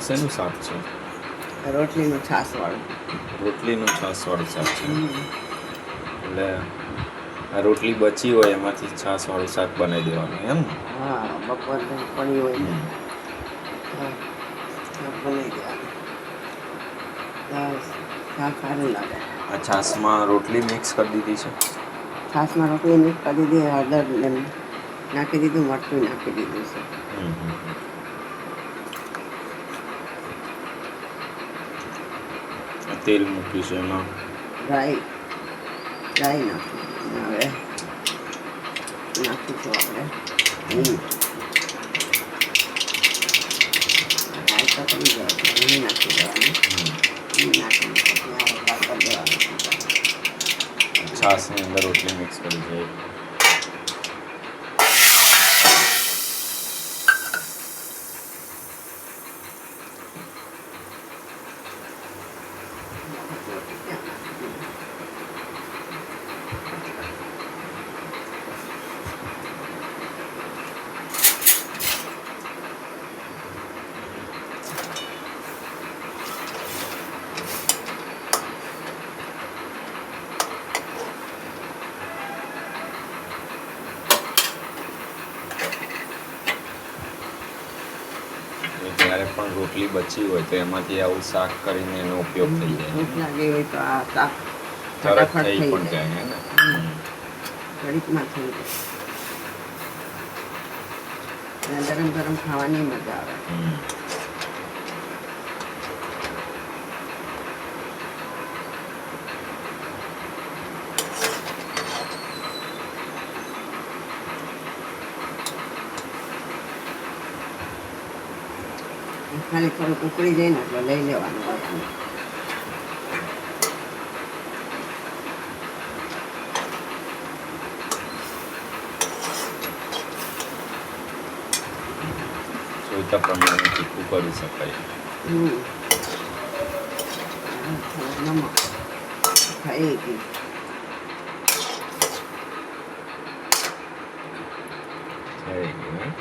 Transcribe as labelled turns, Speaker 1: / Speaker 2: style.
Speaker 1: શેનું શાક છે?
Speaker 2: રોટલીનું છાશવાળું.
Speaker 1: રોટલીનું છાશવાળું શાક છે. એટલે આ રોટલી બચી હોય એમાંથી છાશવાળું શાક બનાવી દેવાનું એમ ને?
Speaker 2: હા, બપોર પડી હોય ને બનાવી દેવાનું. શાક સારું લાગે.
Speaker 1: આ છાશમાં રોટલી મિક્સ કરી દીધી છે.
Speaker 2: છાશમાં રોટલી મિક્સ કરી દીધી, હળદર નાખી દીધું, મરચું નાખી દીધું છે.
Speaker 1: તેલ મૂક્યું છે એમાં.
Speaker 2: રાઈ નાખી હવે નાખીશું આપણે રાઈ તો કરી જાય નાખી દેવાનું. નાખીને પછી કરી દેવાનું.
Speaker 1: છાશની અંદર રોટલી મિક્સ કરી છે. જ્યારે પણ રોટલી બચી હોય તો એમાંથી આવું શાક કરીને એનો ઉપયોગ થઈ જાય.
Speaker 2: ભૂખ લાગી હોય તો આ શાક
Speaker 1: તરત
Speaker 2: ફટાફટ
Speaker 1: થઈ
Speaker 2: થઈ
Speaker 1: પણ
Speaker 2: જાય.
Speaker 1: જાય ને.
Speaker 2: ઘડીકમાં થઈ જાય. ગરમ ગરમ ખાવાની મજા આવે. ખાલી થોડુંક ઉકળી જાય ને એટલે લઈ લેવાનું હોય.
Speaker 1: જોઈતા પ્રમાણે તીખું કરી શકાય.
Speaker 2: નમક ખાઈ ગઈ.
Speaker 1: થઈ ગયું.